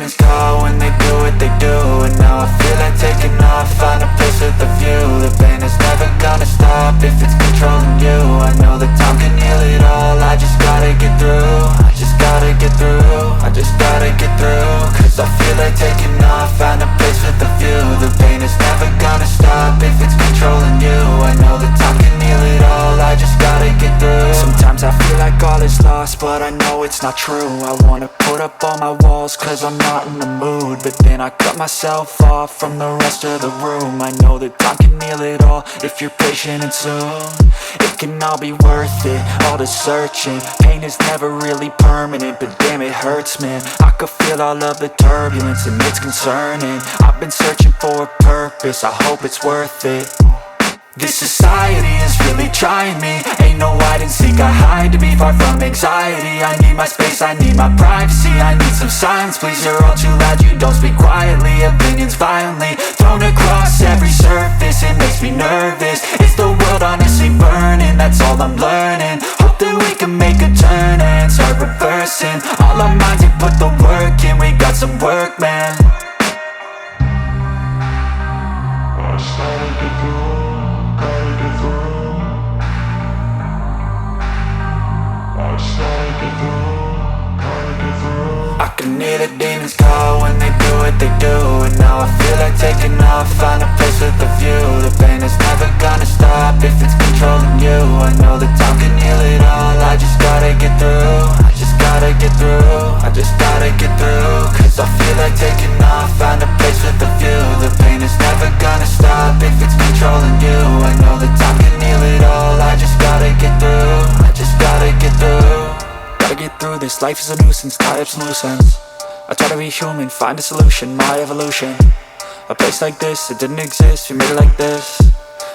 demons call when they do what they do. And now I feel like taking off, find a place with a view. The pain is never gonna stop if it's controlling you. I know that time can heal it all, I just gotta get through. I just gotta get through, I just gotta get through. Cause I feel like taking off, find a place with a view. The pain is never gonna stop if it's controlling you. I know that time can heal it all, I just gotta get through. Sometimes I feel like all is lost, but I know it's not true. I wanna put up all my walls cause I'm not in the mood, but then I cut myself off from the rest of the room. I know that time can heal it all if you're patient and soon. It can all be worth it, all the searching. Pain is never really permanent, but damn it hurts, man. I could feel all of the turbulence and it's concerning. I've been searching for a purpose, I hope it's worth it. This society is really trying me. Ain't no hide and seek, I hide to be far from anxiety. I need my space, I need my privacy. I need some silence, please, you're all too loud. You don't speak quietly, opinions violently thrown across every surface. It makes me nervous, it's the world honestly burning. That's all I'm learning, hope that we can make a turn and start reversing. All our minds, we put the work in, we got some work, man. I can hear the demons call when they do what they do. And now I feel like taking off, find a place with a view. The pain is never gonna stop if it's controlling you. I know that time can heal it all, I just gotta get through. I just gotta get through, I just gotta get through. Cause I feel like taking off, find a place with a view. The pain is never gonna stop if it's controlling you. I know that time can heal it all, I just gotta get through. I just gotta get through. Gotta get through this, life is a nuisance, tie up some loose ends. I try to be human, find a solution, my evolution. A place like this, it didn't exist, we made it like this.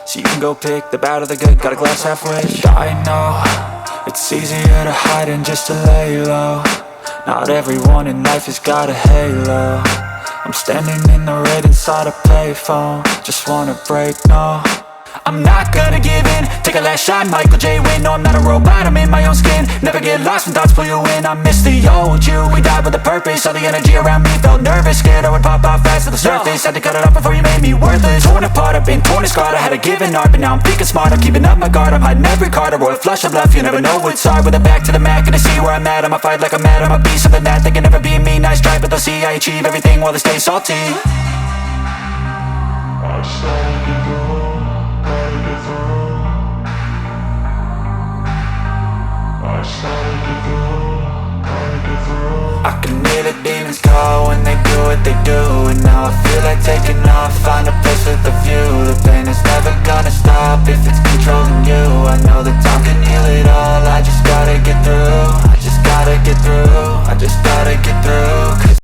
So you can go pick the bad or the good, got a glass halfway. I know, it's easier to hide than just to lay low. Not everyone in life has got a halo. I'm standing in the red inside a payphone, just wanna break, no. I'm not gonna give in, take a last shot, Michael J. Win. No, I'm not a robot, I'm in my own skin. Never get lost when thoughts pull you in. I miss the old you, we died with a purpose. All the energy around me felt nervous, scared I would pop off fast to the surface. Had to cut it off before you made me worthless. Torn apart, I've been torn and scarred. I had a given art, but now I'm thinking smart. I'm keeping up my guard, I'm hiding every card. A royal flush of love, you never know what's hard. With a back to the mat, gonna see where I'm at. I'ma fight like I'm mad, I'ma be something that they can never be me. Nice try, but they'll see I achieve everything while they stay salty. I can hear the